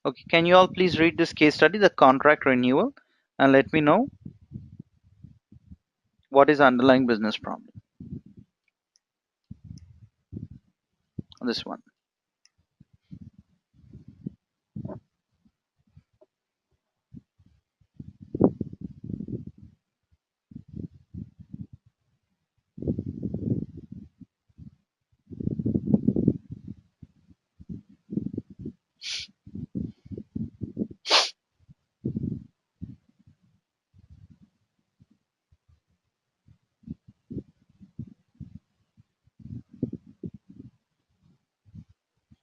Okay, can you all please read this case study, the contract renewal, and let me know what is underlying business problem? This one.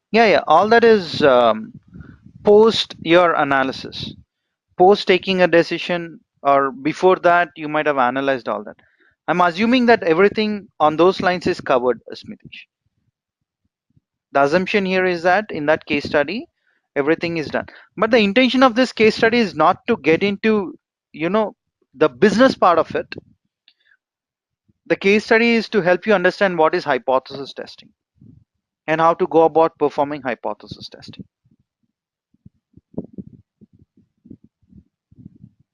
Yeah, all that is post your analysis, post taking a decision, or before that you might have analyzed all that. I'm assuming that everything on those lines is covered, Smitish. The assumption here is that in that case study, everything is done. But the intention of this case study is not to get into, you know, the business part of it. The case study is to help you understand what is hypothesis testing and how to go about performing hypothesis testing.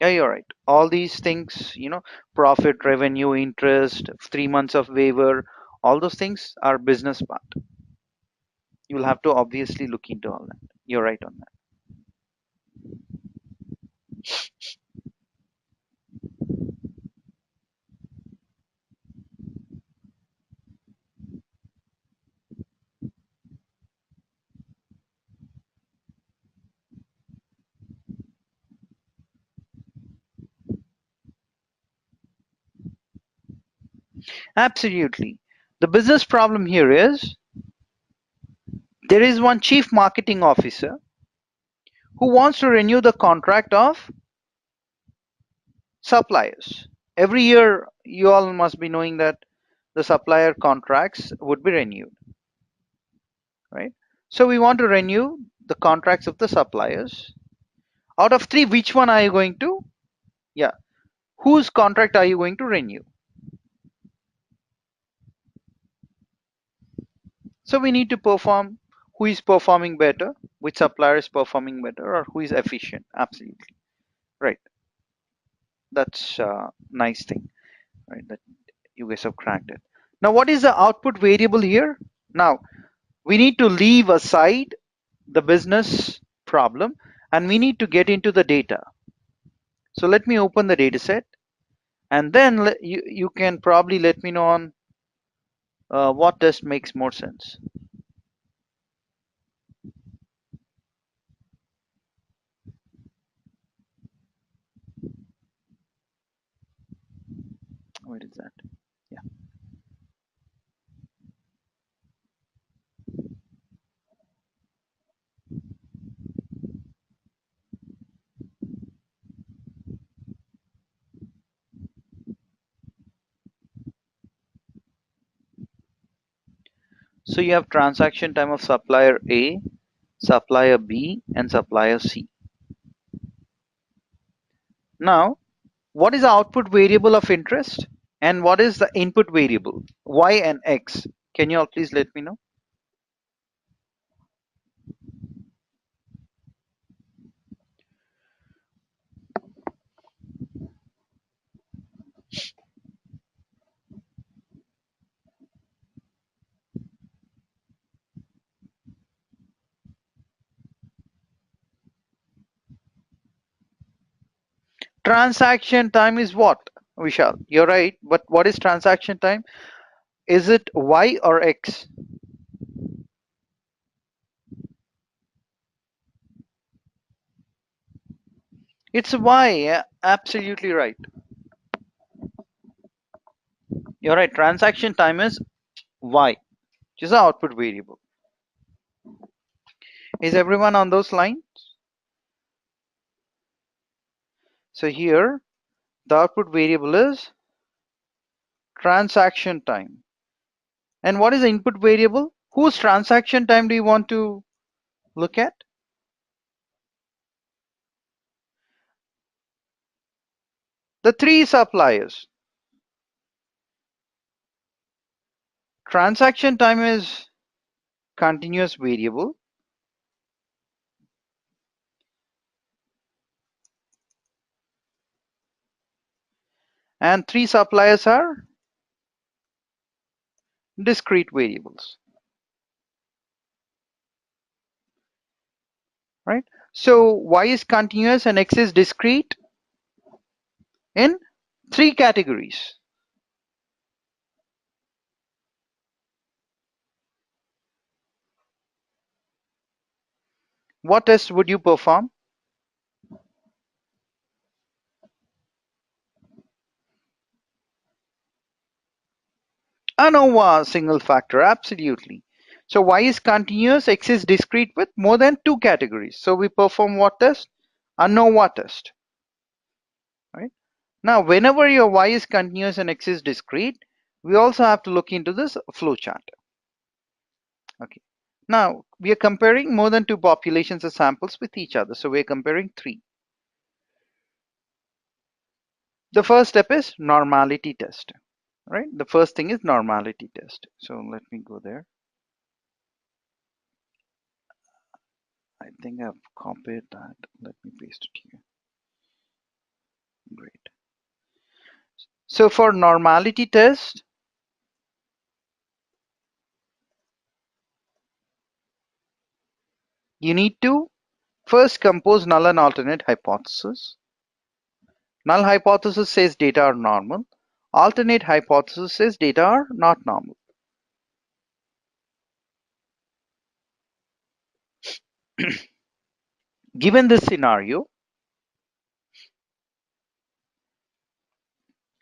Yeah, you're right. All these things, profit, revenue, interest, 3 months of waiver, all those things are business part. You'll have to obviously look into all that. You're right on that. Absolutely. The business problem here is there is one chief marketing officer who wants to renew the contract of suppliers. Every year, you all must be knowing that the supplier contracts would be renewed, right? So we want to renew the contracts of the suppliers. Out of three, which one are you going to? Yeah, whose contract are you going to renew? So we need to perform who is performing better, which supplier is performing better, or who is efficient. Absolutely right. That's a nice thing, right? That you guys have cracked it. Now, what is the output variable here? Now, we need to leave aside the business problem and we need to get into the data. So let me open the data set and then you can probably let me know on what test makes more sense. Where is that? Yeah. So you have transaction time of supplier A, supplier B, and supplier C. Now, what is the output variable of interest? And what is the input variable? Y and X. Can you all please let me know? Transaction time is what? Vishal, you're right. But what is transaction time? Is it Y or X? It's Y. Yeah, absolutely right. You're right. Transaction time is Y, which is the output variable. Is everyone on those lines? So here, the output variable is transaction time. And what is the input variable? Whose transaction time do you want to look at? The three suppliers. Transaction time is continuous variable. and 3 suppliers are discrete variables, right? So y is continuous and x is discrete in 3 categories. What test would you perform? ANOVA single factor, absolutely. So y is continuous, x is discrete with more than 2 categories. So we perform what test? ANOVA test, right? Now, whenever your y is continuous and x is discrete, we also have to look into this flowchart. Okay. Now, we are comparing more than 2 populations of samples with each other. So we are comparing 3. The first step is normality test, right? The first thing is normality test. So let me go there. I think I've copied that. Let me paste it here. Great. So for normality test, you need to first compose null and alternate hypothesis. Null hypothesis says data are normal. Alternate hypothesis says data are not normal. Given this scenario,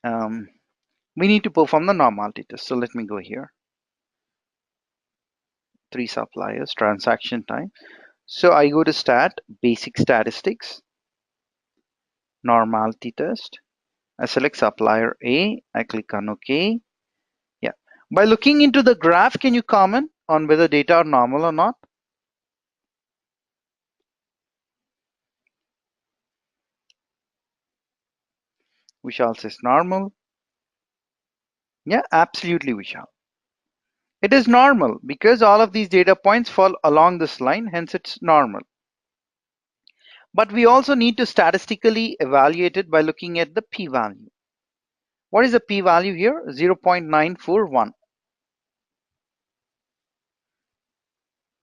we need to perform the normality test. So let me go here. 3 suppliers, transaction time. So I go to stat, basic statistics, normality test. I select supplier A. I click on OK. Yeah. By looking into the graph, can you comment on whether data are normal or not? Vishal says normal. Yeah, absolutely, Vishal. It is normal because all of these data points fall along this line, hence it's normal. But we also need to statistically evaluate it by looking at the p-value. What is the p-value here? 0.941.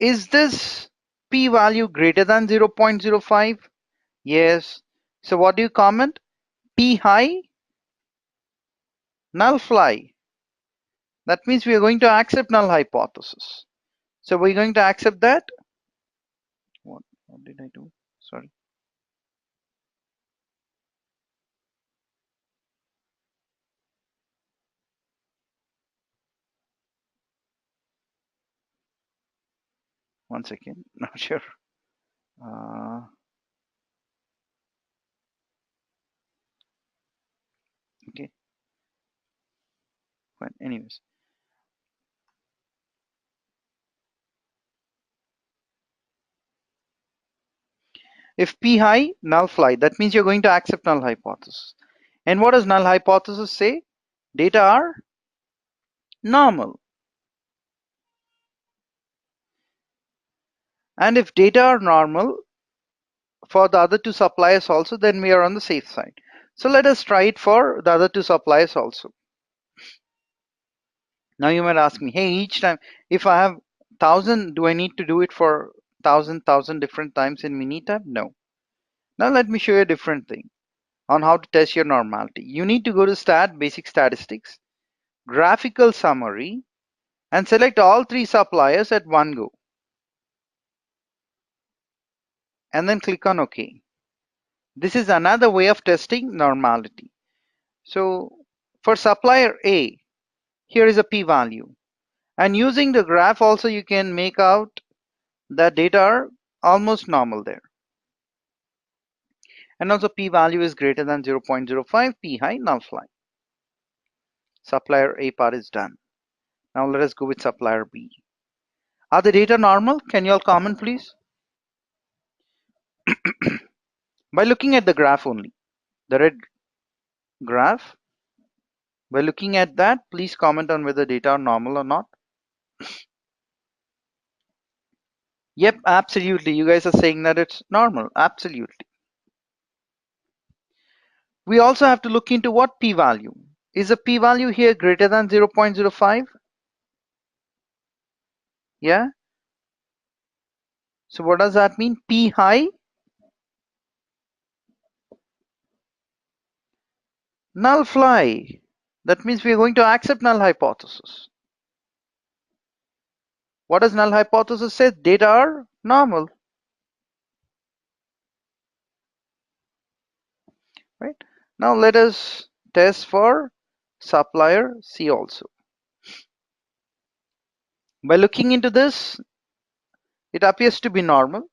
Is this p-value greater than 0.05? Yes. So what do you comment? P high, null fly. That means we are going to accept null hypothesis. So we're going to accept that. What did I do? Sorry. One second. Not sure. Uh, okay. Fine. Anyways. If P high, null fly. That means you're going to accept null hypothesis. And what does null hypothesis say? Data are normal. And if data are normal for the other 2 suppliers also, then we are on the safe side. So let us try it for the other 2 suppliers also. Now you might ask me, hey, each time, if I have 1,000, do I need to do it for 1,000 different times in Minitab? No. Now let me show you a different thing on how to test your normality. You need to go to stat, basic statistics, graphical summary, and select all 3 suppliers at one go. And then click on OK. This is another way of testing normality. So for supplier A, here is a p-value. And using the graph also you can make out that data are almost normal there. And also p-value is greater than 0.05, p high, null fly. Supplier A part is done. Now let us go with supplier B. Are the data normal? Can you all comment please? By looking at the graph only, the red graph. By looking at that, please comment on whether data are normal or not. Yep, absolutely. You guys are saying that it's normal. Absolutely. We also have to look into what p-value. Is the p-value here greater than 0.05? Yeah. So what does that mean? P high, null fly. That means we are going to accept null hypothesis. What does null hypothesis say? Data are normal, right? Now let us test for supplier C also. By looking into this, it appears to be normal.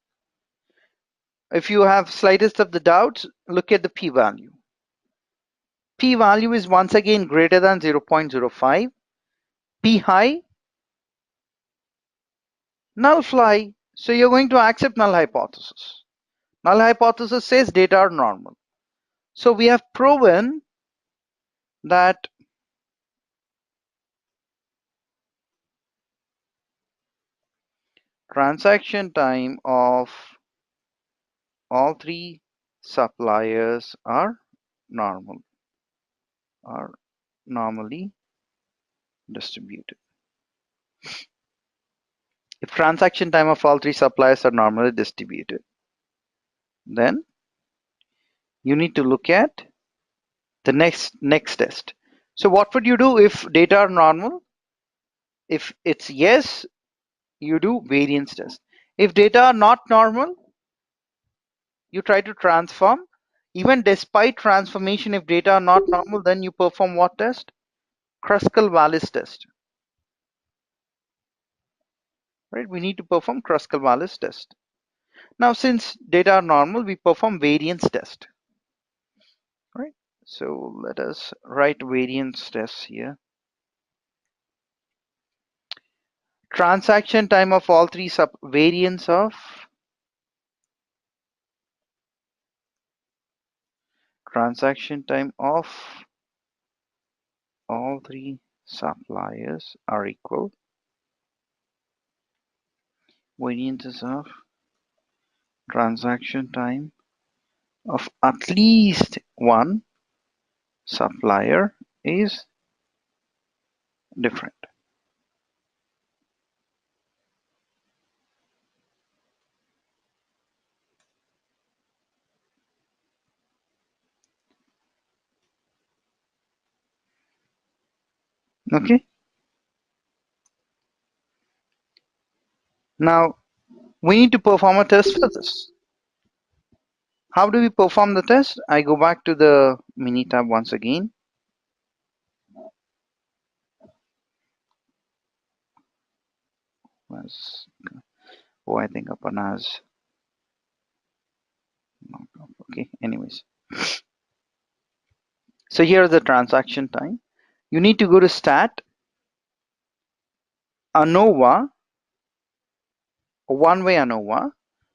If you have slightest of the doubts, look at the p-value. P-value is once again greater than 0.05. P high, null fly. So you're going to accept null hypothesis. Null hypothesis says data are normal. So we have proven that transaction time of all three suppliers are normal, are normally distributed. If transaction time of all three suppliers are normally distributed, then you need to look at the next test. So what would you do if data are normal? If it's yes, you do variance test. If data are not normal, you try to transform. Even despite transformation, if data are not normal, then you perform what test? Kruskal-Wallis test. Right? We need to perform Kruskal-Wallis test. Now, since data are normal, we perform variance test. Right? So let us write variance tests here. Transaction time of all three variance of transaction time of all three suppliers are equal. Variances of transaction time of at least one supplier is different. Okay. Now we need to perform a test for this. How do we perform the test? I go back to the mini tab once again. Oh, I think upon as okay. Anyways, so here's the transaction time. You need to go to stat, ANOVA, one-way ANOVA.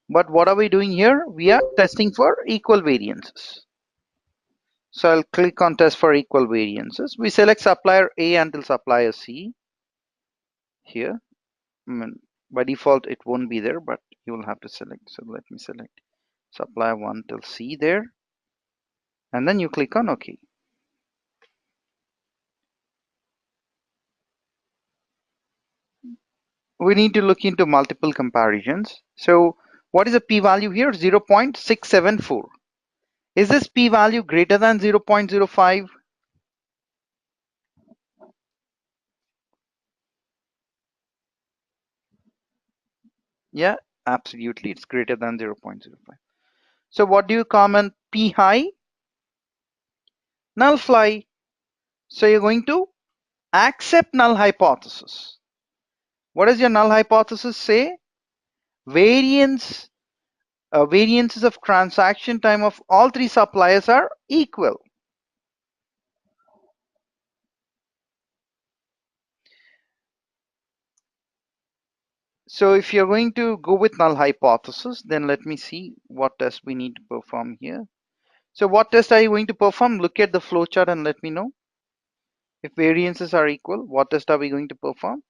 But what are we doing here? We are testing for equal variances. So I'll click on test for equal variances. We select supplier A until supplier C here. By default, it won't be there, but you will have to select. So let me select supplier 1 till C there. And then you click on OK. We need to look into multiple comparisons. So what is the p-value here? 0.674. Is this p-value greater than 0.05? Yeah, absolutely. It's greater than 0.05. So what do you comment? P high, null fly. So you're going to accept null hypothesis. What does your null hypothesis say? Variances of transaction time of all three suppliers are equal. So if you're going to go with null hypothesis, then let me see what test we need to perform here. So what test are you going to perform? Look at the flowchart and let me know. If variances are equal, what test are we going to perform?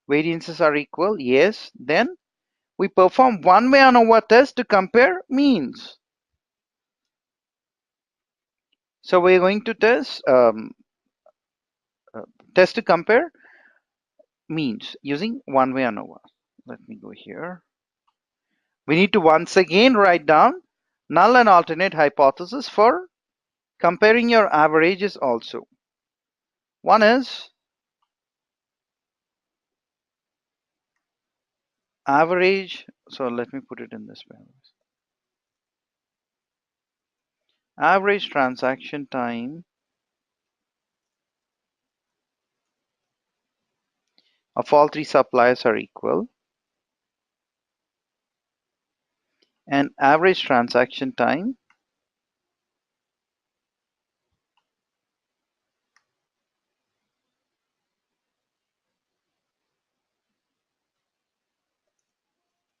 Variances are equal, yes. Then we perform one-way ANOVA test to compare means. So we're going to test to compare means using one-way ANOVA. Let me go here. We need to once again write down null and alternate hypothesis for comparing your averages also. One is average. So let me put it in this way. Average transaction time of all three suppliers are equal, and average transaction time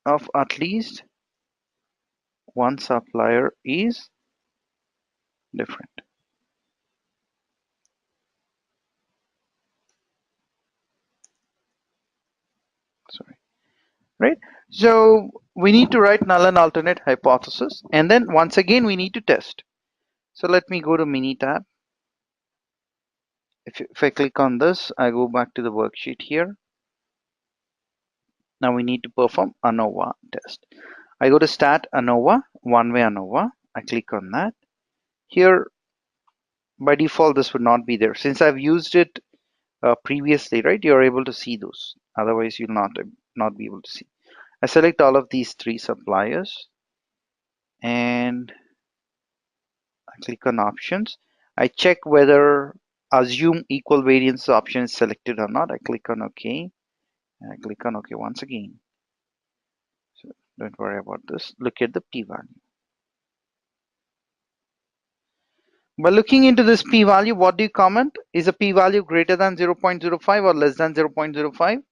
of at least one supplier is different. Sorry, right? So we need to write null and alternate hypothesis, and then once again we need to test. So let me go to mini tab. If I click on this, I go back to the worksheet here. Now we need to perform ANOVA test. I go to start ANOVA, one-way ANOVA. I click on that. Here, by default, this would not be there. Since I've used it previously, right, you're able to see those. Otherwise, you'll not be able to see. I select all of these three suppliers and I click on options. I check whether assume equal variance option is selected or not. I click on OK. And I click on OK once again. So don't worry about this. Look at the p-value. By looking into this p-value, what do you comment? Is a p-value greater than 0.05 or less than 0.05?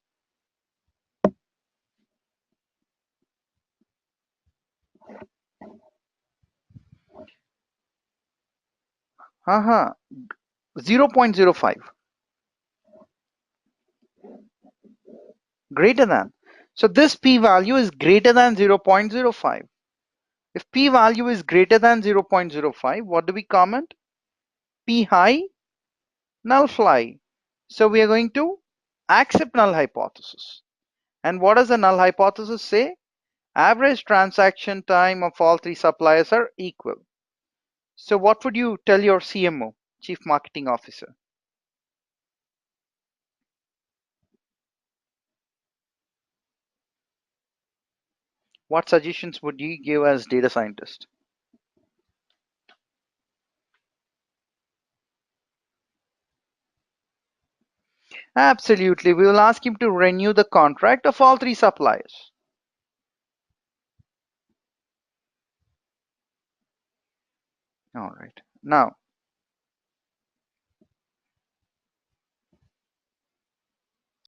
Haha, 0.05. Greater than. So this p-value is greater than 0.05. If p-value is greater than 0.05, what do we comment? P high, null fly. So we are going to accept null hypothesis. And what does the null hypothesis say? Average transaction time of all three suppliers are equal. So what would you tell your CMO, Chief Marketing Officer? What suggestions would you give as data scientist? Absolutely. We will ask him to renew the contract of all three suppliers. All right. Now,